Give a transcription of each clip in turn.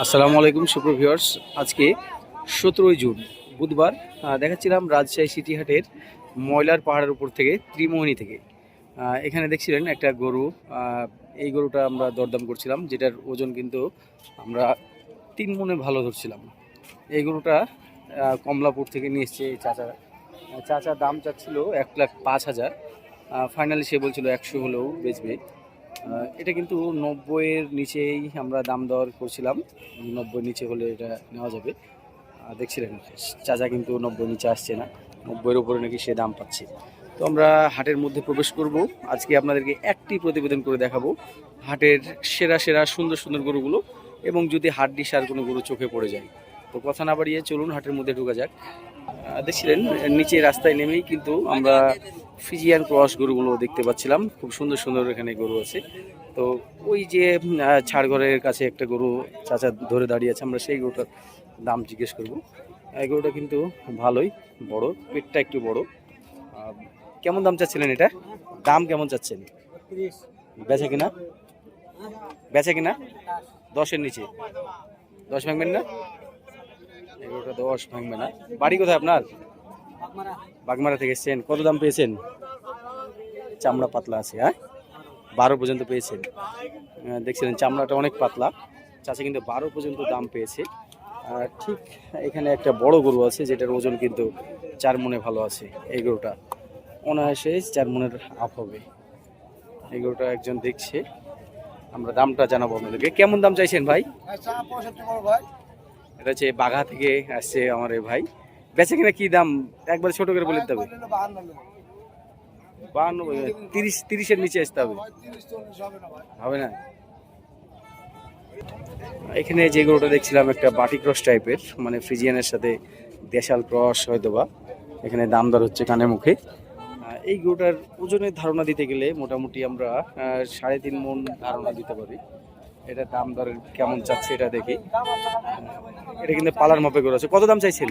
আসসালামু আলাইকুম সুপ্রিয় ভিউয়ার্স। আজকে 17 জুন বুধবার দেখাচ্ছিলাম রাজশাহী সিটি হাটের ময়লার পাহাড়ের উপর থেকে ত্রিমোহিনী থেকে। এখানে দেখছিলেন একটা গরু। এই গরুটা আমরা দরদাম করছিলাম, যেটার ওজন কিন্তু আমরা 3 মণে ভালো ধরছিলাম। এই গরুটা কমলাপুর থেকে নিয়ে এসছে এই চাচা দাম চাচ্ছিল 1,05,000। ফাইনালি সে বলছিল 100 হলেও বেচবে। এটা কিন্তু 90-এর নিচেই আমরা দাম দর করছিলাম, 90 নিচে হলে এটা নেওয়া যাবে। দেখছিলেন চাচা কিন্তু 90 নিচে আসছে না, 90-এর উপরে নাকি সে দাম পাচ্ছে। তো আমরা হাটের মধ্যে প্রবেশ করব। আজকে আপনাদেরকে একটি প্রতিবেদন করে দেখাবো হাটের সেরা সেরা সুন্দর সুন্দর গরুগুলো, এবং যদি হাড্ডি সার কোনো গরু চোখে পড়ে যায়। তো কথা না বাড়িয়ে চলুন হাটের মধ্যে ঢোকা যাক। দেখছিলেন নিচে রাস্তায় নেমেই কিন্তু আমরা ফিজিয়ান ক্রস গরুগুলো দেখতে পাচ্ছিলাম। খুব সুন্দর সুন্দর এখানে গরু আছে। তো ওই যে ছাড়ঘরের কাছে একটা গরু চাচা ধরে দাঁড়িয়ে আছে, আমরা সেই গরুটার দাম জিজ্ঞেস করব। এই গরুটা কিন্তু ভালোই বড়, পেটটা একটু বড়। কেমন দাম চাচ্ছিলেন এটা? দাম কেমন চাচ্ছেন? বেচা কিনা? বেচা কিনা 10-এর নিচে? 10 ভাঙবেন না? এগুলোটা 10 ভাঙবে না। বাড়ি কোথায় আপনার? বাগমারা থেকে এসছেন। কত দাম পেয়েছেন? চামড়া পাতলা আছে, হ্যাঁ 12 পর্যন্ত পেয়েছেন। দেখছিলেন চামড়াটা অনেক পাতলা। চাচা কিন্তু 12 পর্যন্ত দাম পেয়েছে। ঠিক এখানে একটা বড় গরু আছে যেটার ওজন কিন্তু 4 মণে ভালো আছে। এই গরুটা অনায়াসে 4 মণের আপ হবে। এই গরুটা একজন দেখছে, আমরা দামটা জানাবো আপনাদেরকে। কেমন দাম চাইছেন ভাই? এটা হচ্ছে বাঘা থেকে আসছে আমার এই ভাই। বেচে কিনা কি দাম একবার ছোট করে বলে দিতে হবে? 52, 30-এর নিচে আসতে হবে? হবে না। এখানে যে গরুটা দেখছিলাম একটা বাটি ক্রস টাইপের, মানে ফ্রিজিয়ানের সাথে দেশাল ক্রস হয়তো বা। এখানে দাম দর হচ্ছে কানে মুখে। এই গরুটার ওজনের ধারণা দিতে গেলে মোটামুটি আমরা 3.5 মণ ধারণা দিতে পারি। এটা দাম দর কেমন চাচ্ছে এটা দেখি। এটা কিন্তু পালার মাপে গরু আছে। কত দাম চাইছেন?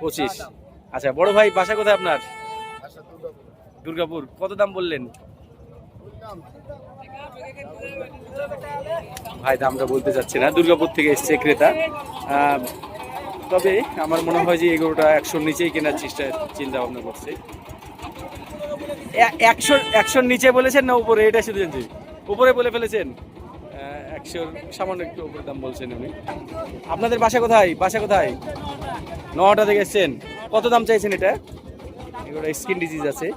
25। আচ্ছা বড় ভাই, বাসা কোথায় আপনার? দুর্গাপুর। কত দাম বললেন ভাই? দামটা বলতে চাচ্ছে না, দুর্গাপুর থেকে এসছে ক্রেতা। তবে আমার মনে হয় যে এই গরুটা 100-র নিচেই কেনার চিন্তা ভাবনা করছে। 100-র নিচে বলেছেন না উপরে? এটা শুধু জানছি উপরে বলে ফেলেছেন। 100-র সামান্য একটু উপরে দাম বলছেন উনি। আপনাদের বাসা কোথায়? বাসা কোথায়? নওয়াটা থেকে এসছেন। কত দাম চাইছেন এটা? এগুলো স্কিন ডিজিজ আছে,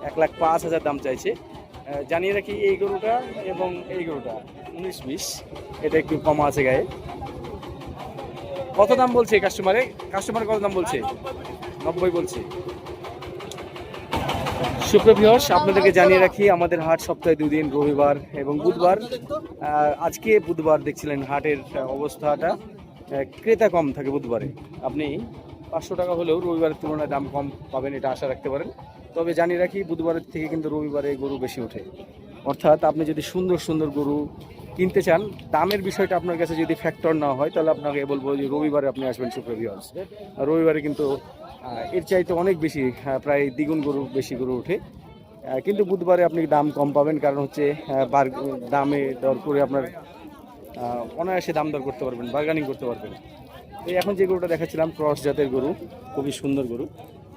1,05,000 দাম চাইছে। জানিয়ে রাখি এই গরুটা এবং এই গরুটা 19-20, এটা একটু কম আছে গায়ে। কত দাম বলছে কাস্টমার কত দাম বলছে? 90 বলছে। সুপ্রিয় ভিউয়ার্স, আপনাদেরকে জানিয়ে রাখি আমাদের হাট সপ্তাহে 2 দিন, রবিবার এবং বুধবার। আজকে বুধবার দেখছিলেন হাটের অবস্থাটা ক্রেতা কম থাকে বুধবারে। আপনি 500 টাকা হলেও রবিবারের তুলনায় দাম কম পাবেন, এটা আশা রাখতে পারেন। তবে জানিয়ে রাখি বুধবারের থেকে কিন্তু রবিবারে গরু বেশি ওঠে। অর্থাৎ আপনি যদি সুন্দর সুন্দর গরু কিনতে চান, দামের বিষয়টা আপনার কাছে যদি ফ্যাক্টর না হয়, তাহলে আপনাকে বলবো যে রবিবারে আপনি আসবেন। সুপ্রিয় ভিউয়ার্স, রবিবারে কিন্তু এর চাইতে অনেক বেশি, প্রায় দ্বিগুণ বেশি গরু ওঠে। কিন্তু বুধবারে আপনি দাম কম পাবেন, কারণ হচ্ছে দামে দর করে আপনার অনায়াসে দাম দর করতে পারবেন, বার্গেনিং করতে পারবেন। এই এখন যে গরুটা দেখাচ্ছিলাম ক্রস জাতের গরু, খুবই সুন্দর গরু।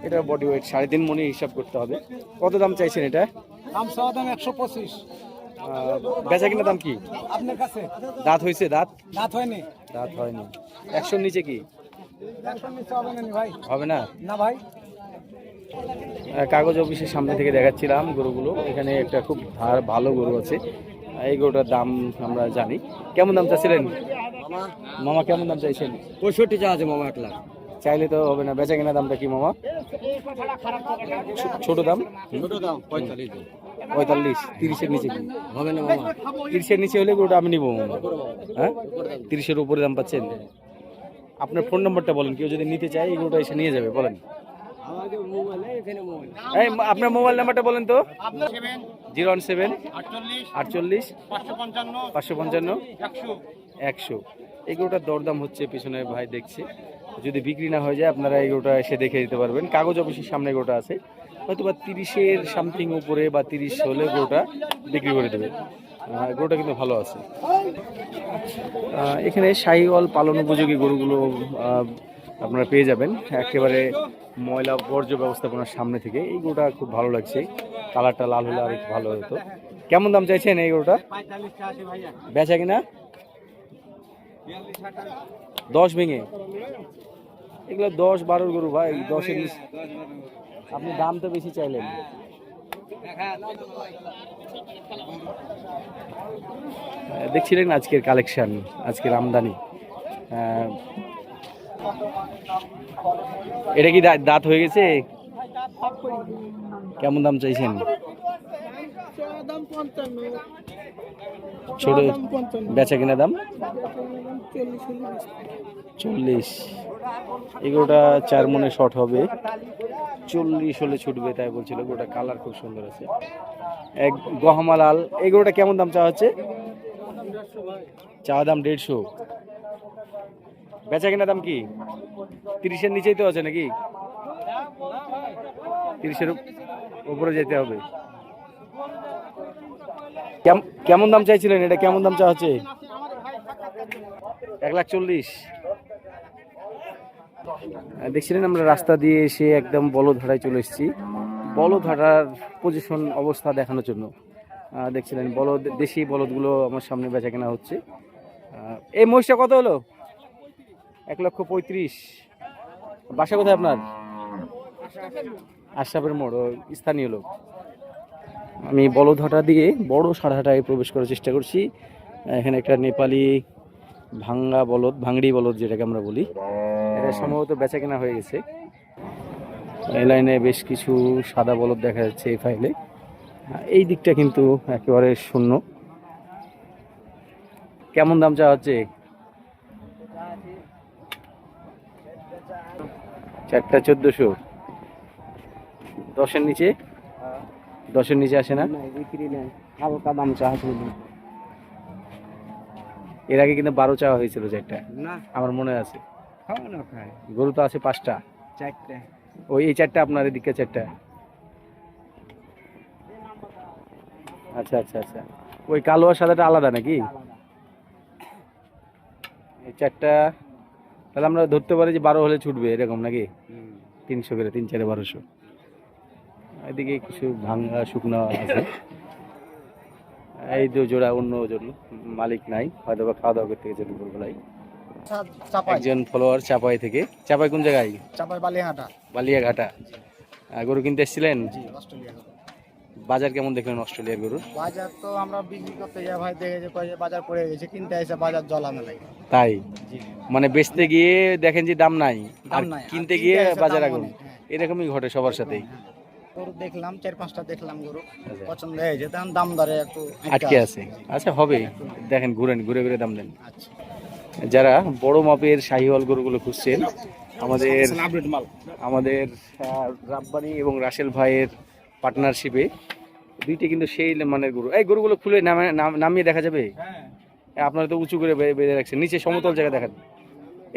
এটা বডি ওয়েট 3.5 মণে হিসাব করতে হবে। কত দাম চাইছেন এটা? দাম চাওয়া দাম 125। বেচা কিনা দাম কি আপনার কাছে? দাঁত হয়েছে? দাঁত হয়নি। দাঁত হয়নি। 100-র নিচে কি 100 নিচে হবে না ভাই? হবে না। না ভাই। কাগজ অফিসের সামনে থেকে দেখাচ্ছিলাম গরুগুলো। এখানে একটা খুব ভালো গরু আছে। এই গরুটার দাম আমরা জানি। কেমন দাম চাচ্ছিলেন মামা? কেমন দাম চাইছেন? 65 চা আছে মামা। 1 লাখ চাইলে তো হবে না। বেচা কিনা দামটা কি মামা? ছোট দাম 45। 45। 30-এর নিচে কি হবে না মামা? 30-এর নিচে হলে গরুটা আমি নিবো মামা। হ্যাঁ 30-এর উপরে দাম পাচ্ছেন? আপনার ফোন নাম্বারটা বলেন, কেউ যদি নিতে চায় এই গরুটা এসে নিয়ে যাবে। বলেন আপনার মোবাইল নাম্বারটা বলেন তো। 017 48 555 100। এই গরুটার দরদাম হচ্ছে পিছনে ভাই দেখছে। যদি বিক্রি না হয়ে যায় আপনারা এই গরুটা এসে দেখে দিতে পারবেন। কাগজ অফিসের সামনে গরুটা আছে, হয়তো বা 30-এর সামথিং উপরে বা 30 হলে গরুটা বিক্রি করে দেবে। গরুটা কিন্তু ভালো আছে। এখানে শাহিওয়াল পালন উপযোগী গরুগুলো আপনারা পেয়ে যাবেন একেবারে ময়লা বর্জ্য ব্যবস্থাপনার সামনে থেকে। এই গরুটা খুব ভালো লাগছে, কালারটা লাল হলে আর একটু ভালো হতো। কেমন দাম চাইছেন এই গরুটা? বেচা কিনা 10 ভেঙে? এগুলো 10-12 গরু ভাই, 10-এর আপনি দাম তো বেশি চাইলেন। দেখছিলেন আজকের কালেকশন, আজকের আমদানি। এটা কি দাঁত হয়ে গেছে? কেমন দাম চাইছেন? ছোট বেচা কিনা দাম 40। এগুলোটা 4 মনে শর্ট হবে, 40 হলে ছুটবে তাই বলছিল। গোটা কালার খুব সুন্দর আছে, এক গহমা লাল। এগুলোটা কেমন দাম চাওয়া হচ্ছে? চাওয়া দাম 150। বেচা কিনা দাম কি 30-এর নিচেই তো আছে নাকি? 30-এর উপরে যেতে হবে। কেমন দাম চাইছিলেন? এটা কেমন দাম চাওয়া হচ্ছে? 1,40,000। দেখছিলেন আমরা রাস্তা দিয়ে এসে একদম বলদহাটায় চলে এসেছি। বলদহাটার পজিশন অবস্থা দেখানোর জন্য। দেখছিলেন বলদ, দেশি বলদগুলো আমার সামনে বেচা কেনা হচ্ছে। এই মহিষটা কত হলো? 1,35,000। বাসা কোথায় আপনার? আশরাফের মোড়, স্থানীয় লোক। আমি বলদহাটা দিয়ে বড় সারহাটায় প্রবেশ করার চেষ্টা করছি। এখানে একটা নেপালি ভাঙড়ি বলদ যেটাকে আমরা বলি, এটা সম্ভবত বেচা কেনা হয়ে গেছে। এই লাইনে বেশ কিছু সাদা বলদ দেখা যাচ্ছে এই ফাইলে। এই দিকটা কিন্তু একেবারে শূন্য। কেমন দাম চাওয়া হচ্ছে? 4টা 1400। 10-এর নিচে? 10-এর নিচে আসে না? হালকা দাম চাওয়া হচ্ছে। এর আগে কিন্তু 12 চাওয়া হয়েছিল 4টা, না আমার মনে আছে। খাওয়ানো খায় গরু তো আছে 5টা। 4টা। ওই এই 4টা আপনার এদিকে 4টা। আচ্ছা আচ্ছা আচ্ছা, ওই কালো আর সাদাটা আলাদা নাকি? এই 4টা তাহলে আমরা ধরতে পারি যে 12 হলে ছুটবে এরকম নাকি? 300 করে, 3-4 1200। এদিকে কিছু ভাঙা শুকনো আছে। এই জোড়া অন্য জন্য মালিক নাই, হয়তো বা খাওয়া দাওয়া করতে গেছে দুপুরবেলায়। একজন ফলোয়ার চাপাই থেকে। চাপাই কোন জায়গায়? চাপাই বালিয়াঘাটা। বালিয়াঘাটা। গরু কিনতে এসেছিলেন? জি, অস্ট্রেলিয়া। বাজার কেমন দেখলেন অস্ট্রেলিয়ার গরুর? বাজার তো আমরা বিক্রি করতে যাই ভাই, দেখে যে কয় যে বাজার পড়ে গেছে, কিনতে এসে বাজার জলানো লাগে। তাই জি, মানে বেচতে গিয়ে দেখেন যে দাম নাই, আর দাম নাই, আর কিনতে গিয়ে এসে বাজার দাম আগুন। অনেক, হ্যাঁ। এরকমই ঘটে সবার সাথেই। গরু দেখলাম 4-5টা দেখলাম গরু আচ্ছা। পছন্দ হয়েছে, তখন দাম দরে একটু আটকে আছে। আচ্ছা হবে, দেখেন ঘুরেন, ঘুরে ঘুরে দাম দেন। আচ্ছা, যারা বড় মাপের শাহিওয়াল গরুগুলো খুঁজছেন, আমাদের রাব্বানি এবং রাসেল ভাইয়ের পার্টনারশিপে দুইটি কিন্তু সেই মানের গরু। এই গরুগুলো খুলে নামিয়ে দেখা যাবে? আপনারা তো উঁচু করে বেঁধে রাখছেন, নিচে সমতল জায়গা দেখান।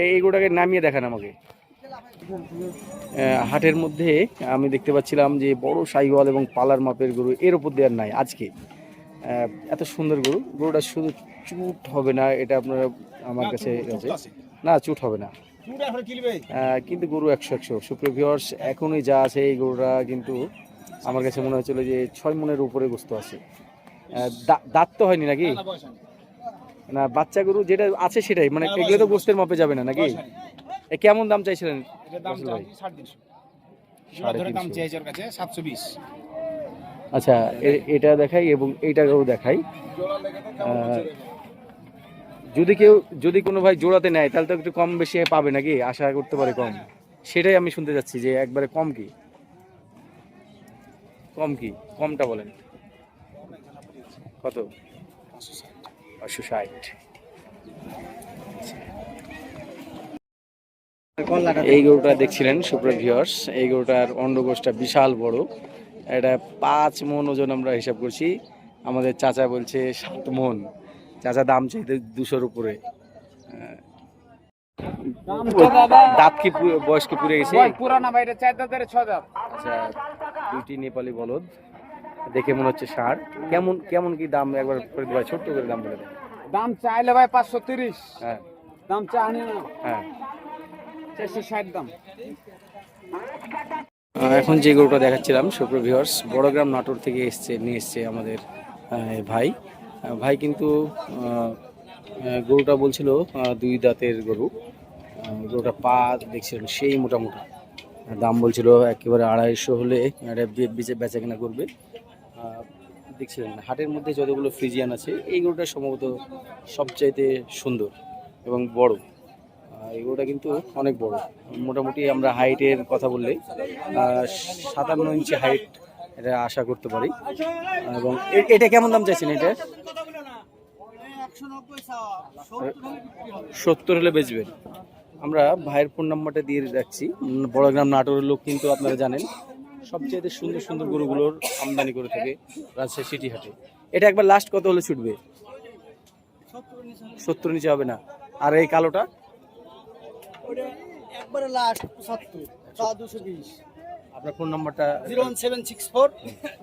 এই গরুটাকে নামিয়ে দেখান আমাকে। হাটের মধ্যে আমি দেখতে পাচ্ছিলাম যে বড় শাহিওয়াল এবং পালার মাপের গরু এর উপর দেওয়ার নাই আজকে। এত সুন্দর গরুটা শুধু চুট হবে না, এটা আপনারা আমার কাছে আছে না, চুট হবে না, কিন্তু গরু 100-100। সুপ্রিয় ভিউয়ার্স, এখনই যা আছে এই গরুটা কিন্তু আমার কাছে মনে হচ্ছিল যে 6 মনের উপরে গোস্ত আছে। দাঁত তো হয়নি নাকি? না, বাচ্চা গরু যেটা আছে সেটাই, মানে এগুলো তো গোস্তের মাপে যাবে না নাকি? কেমন দাম চাইছিলেন? 720। আচ্ছা, এটা দেখাই এবং এইটাকেও দেখাই। যদি কোনো ভাই জোড়াতে নেয় তাহলে তো একটু কম বেশি পাবে নাকি, আশা করতে পারে কম। সেটাই আমি শুনতে যাচ্ছি যে একবারে কম কি? কমটা বলেন কত? 560। এই গরুটা দেখছিলেন সুপ্রিয় ভিউয়ার্স, এই গরুটার অন্ডকোষটা বিশাল বড়। এটা 5 মণ ওজন আমরা হিসাব করছি, আমাদের চাচা বলছে 7 মণ। চাচা দাম চাইতে 200-র উপরে। দাঁত কি বয়স কি পুড়ে গেছে? পুরানা ভাইটা 4 দাঁতের 6 দাঁত। আচ্ছা, দুইটি নেপালি বলদ। দেখে মনে হচ্ছে ষাঁড়। কেমন কেমন কি দাম একবার করে ভাই ছোট্ট করে দাম বলে দেন। দাম চাইলে ভাই 530, হ্যাঁ দাম চাইনি না হ্যাঁ। 460 দাম। এখন যে গরুটা দেখাচ্ছিলাম সুপ্রিয় ভিউয়ার্স, বড়গ্রাম নাটোর থেকে নিয়ে এসছে আমাদের ভাই। ভাই কিন্তু গরুটা বলছিল 2 দাঁতের গরু। গরুটা পা দেখছিলেন সেই মোটামুটি, দাম বলছিল একেবারে 250 হলে এটা বেচা কেনা করবে। দেখছিলেন হাটের মধ্যে যতগুলো ফ্রিজিয়ান আছে এই গরুটা সম্ভবত সবচাইতে সুন্দর এবং বড়। এই গরুটা কিন্তু অনেক বড়, মোটামুটি আমরা হাইটের কথা বললে 57 ইঞ্চি হাইট এটা আশা করতে পারি। এবং এটা কেমন দাম চাইছেন? এটা 70 হলে বেচবেন। আমরা ভাইয়ের ফোন নাম্বারটা দিয়ে রাখছি। বড়গ্রাম নাটোরের লোক কিন্তু আপনারা জানেন সবচেয়ে সুন্দর সুন্দর গরুগুলোর আমদানি করে থাকে রাজশাহী সিটি হাটে। এটা একবার লাস্ট কত হলে ছুটবে? 70 নিচে হবে না। আর এই কালোটা একবারে লাস্ট 75, তা 220। আপনার ফোন নাম্বারটা 01764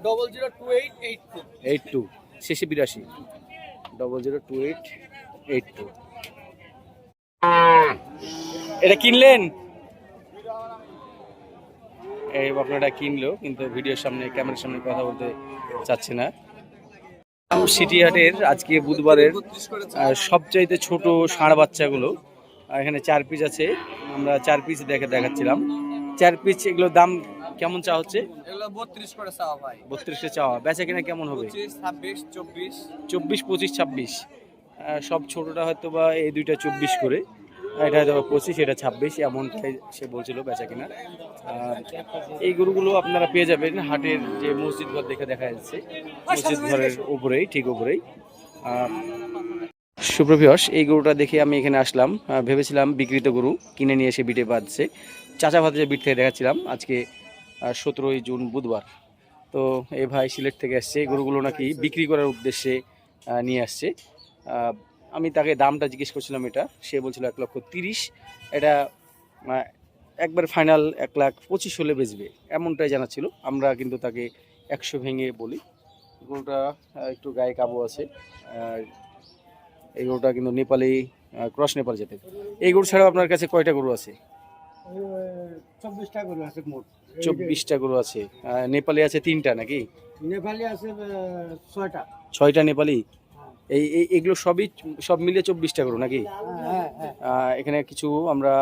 002882। 82 শেষে 82 002882। এটা কিনলেন? এই আপনারা কিনলো কিন্তু ভিডিওর সামনে ক্যামেরার সামনে কথা বলতে চাচ্ছে না। সিটি হাটের আজকে বুধবারের সবচাইতে ছোট ষাঁড় বাচ্চাগুলো এখানে 4 পিস আছে। আমরা 4 পিস দেখাচ্ছিলাম। 4 পিস এগুলোর দাম কেমন চা হচ্ছে? এগুলো 32 করে চাওয়া ভাই। 32 এ চাওয়া, বেচা কিনা কেমন হবে? 25, 26, 24। 24, 25, 26। সব ছোটটা হয়তো বা এই দুইটা 24 করে, এটা হয়তো 25, এটা 26, এমনটাই সে বলছিল বেচা কিনা। এই গরুগুলো আপনারা পেয়ে যাবেন হাটের যে মসজিদ ঘর দেখা যাচ্ছে, মসজিদ ঘরের উপরেই, ঠিক উপরেই। সুপ্রভিয়স, এই গরুটা দেখে আমি এখানে আসলাম। ভেবেছিলাম বিক্রিত গরু, কিনে নিয়ে এসে বিটে বাঁধছে। চাচা ভাতের বিট থেকে দেখাচ্ছিলাম। আজকে 17 জুন বুধবার। তো এই ভাই সিলেট থেকে আসছে, গরুগুলো নাকি বিক্রি করার উদ্দেশ্যে নিয়ে আসছে। আমি তাকে দামটা জিজ্ঞেস করছিলাম, এটা সে বলছিল 1,30,000। এটা একবার ফাইনাল 1,25,000 হলে বেচবে, এমনটাই জানাচ্ছিল। আমরা কিন্তু তাকে 100 ভেঙে বলি। গরুটা একটু গায়ে কাবু আছে। এই গরুটা কিন্তু নেপালি ক্রস নেপাল জাতের। এই গরু ছাড়াও আপনার কাছে কয়টা গরু আছে? 24টা গরু আছে মোট। 24টা গরু আছে। নেপালি আছে 3টা নাকি? নেপালি আছে 6টা। 6টা নেপালি। এগুলো সব মিলিয়ে 24টা গরু নাকি? এখানে কিছু আমরা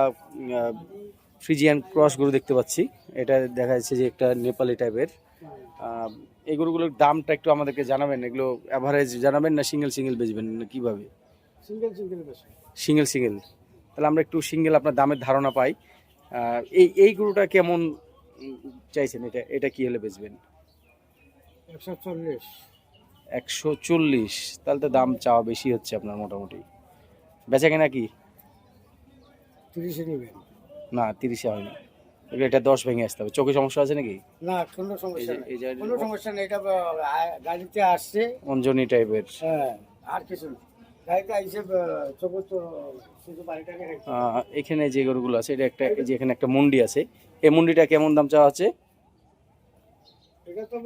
ফ্রিজিয়ান ক্রস গরু দেখতে পাচ্ছি। এটা দেখা যাচ্ছে যে একটা নেপালি টাইপের। এই গরুগুলোর দামটা একটু আমাদেরকে জানাবেন। এগুলো অ্যাভারেজ জানাবেন না সিঙ্গেল বেচবেন না কিভাবে? সিঙ্গেল। তাহলে আমরা একটু সিঙ্গেল আপনার দামের ধারণা পাই। এই গরুটা কেমন চাইছেন? এটা কি হলে বেচবেন? 140। 140। তাহলে তো দাম চাওয়া বেশি হচ্ছে আপনার মোটামুটি। বেচা কেনা কি? 30 নেবেন? না, 30 হয় না। এটা 10 ভেঙে আসতে হবে। চোখে সমস্যা আছে নাকি? না, কোনো সমস্যা নেই। কোনো সমস্যা নেই। এটা গাড়িতে আসছে অঞ্জনি টাইপের। হ্যাঁ, আর কিছু না। গাড়িতে আইসে চোখে তো শুধু বাড়িটাকে রেখে। এখানে যে গরুগুলো আছে, এটা একটা, এই যে এখানে একটা মন্ডি আছে। এই মন্ডিটা কেমন দাম চাওয়া আছে? এটা তো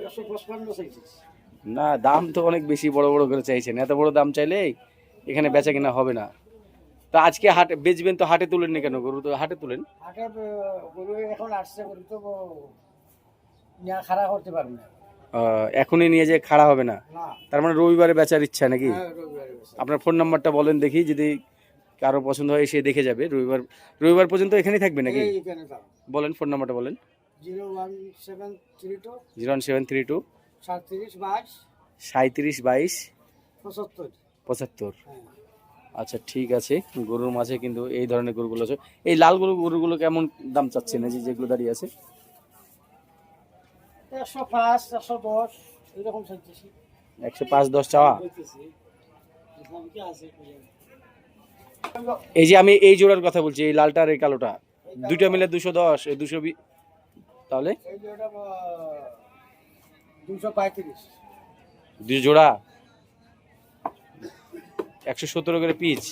155 চাইছে। না, দাম তো অনেক বেশি বড় বড় করে চাইছেন। এত বড় দাম চাইলে এখানে বেচা কিনা হবে না। তো আজকে হাটে বেচবেন, তো হাটে তুলেন না কেন? গরু তো হাটে তুলেন। হাটে গরু এখন আসছে, গরু তো নিয়ে খাড়া করতে পারবে না। এখনই নিয়ে যে খাড়া হবে না, না। তার মানে রবিবারে বেচার ইচ্ছা নাকি? হ্যাঁ, রবিবারে বেচে। আপনার ফোন নাম্বারটা বলেন দেখি, যদি কারো পছন্দ হয় সে দেখে যাবে। রবিবার পর্যন্ত এখানেই থাকবে নাকি? এইখানে যাও। বলেন ফোন নাম্বারটা বলেন। 01732 01732 3722 3722 75। 75। হ্যাঁ। আচ্ছা ঠিক আছে। গরুর মাঝে কিন্তু এই ধরনের গরুগুলো আছে। এই লাল গরুগুলো কেমন দাম চাচ্ছেন, এই যেগুলো দাঁড়িয়ে আছে? 105, 110 এরকম চাইতেছি। 105-10 চাওয়া। এই যে আমি এই জোড়ার কথা বলছি, এই লালটা আর এই কালোটা, দুইটা মিলে 210, এই 220। তাহলে এই যে এটা 235। দুই জোড়া 117 করে পিস।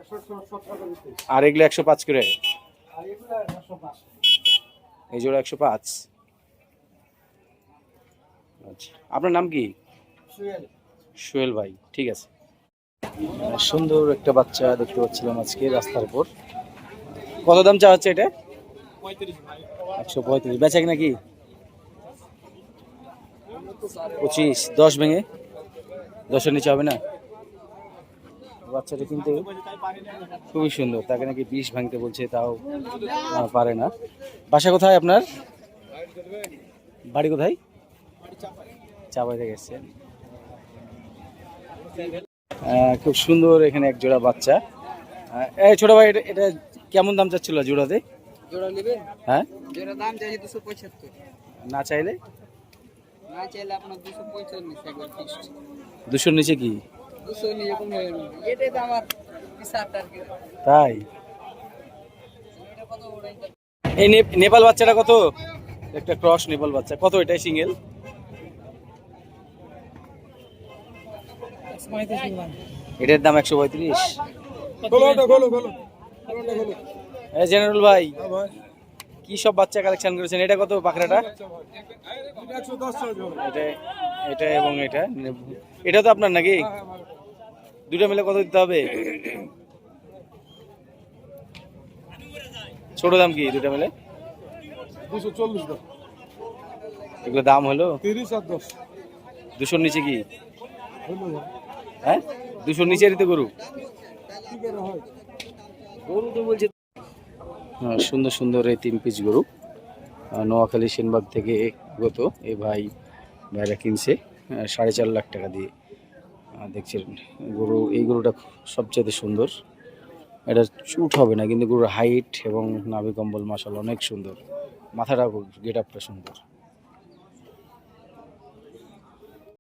117 করে পিস। আর এগুলো 105 করে। আর এগুলো 105। এই জোড়া 105। আচ্ছা, আপনার নাম কি? সুয়েল। সোহেল ভাই, ঠিক আছে। সুন্দর একটা বাচ্চা দেখতে পাচ্ছিলাম আজকে রাস্তার উপর। কত দাম চা হচ্ছে এটা? 135। বেচা কিনা কি? 25। 10 ভেঙে 10-এর নিচে হবে না? বাচ্চাটা কিন্তু খুবই সুন্দর, তাকে নাকি 20 ভাঙতে বলছে, তাও পারে না। বাসা কোথায় আপনার? বাড়ি কোথায়? চাপাই থেকে এসছেন। খুব সুন্দর এখানে এক জোড়া বাচ্চা। এই ছোট ভাই, এটা কেমন দাম চাচ্ছিল জোড়াতে? জোড়া নেবেন? হ্যাঁ, জোড়া দাম চাইছে 275। না চাইলে? না চাইলে আপনার 245 একবার ফিক্সড। 200-র নিচে কি? 200 নিয়ে কম হবে না। এটাই তো আমার হিসাবটা আর কি। তাই? এটা কত বড় এটা? এই নেপাল বাচ্চাটা কত? একটা ক্রস নেপাল বাচ্চা, কত এটাই সিঙ্গেল? এটার দাম 135। জেনারেল ভাই, কি সব বাচ্চা কালেকশন করেছেন? এটা কত পাখরাটা? এটা এটা এবং এটা তো আপনার নাকি? দুটো মিলে কত দিতে হবে? ছোট দাম কি দুটো মিলে? 240 দাম। এগুলো দাম হলো 30 আর 10 200-র নিচে কি? হলো। হ্যাঁ, 200-র নিচেরই তো গরু। কি করে হয়? গরু তো বলছে। সুন্দর সুন্দর এই 3 পিস গরু নোয়াখালী সেনবাগ থেকে গত এই ভাইরা কিনছে 4.5 লাখ টাকা দিয়ে। দেখছেন গরু, এই গরুটা সবচেয়ে সুন্দর। এটা চুট হবে না, কিন্তু গরুর হাইট এবং নাভি কম্বল মাশাআল্লাহ অনেক সুন্দর। মাথাটা গেট আপটা সুন্দর।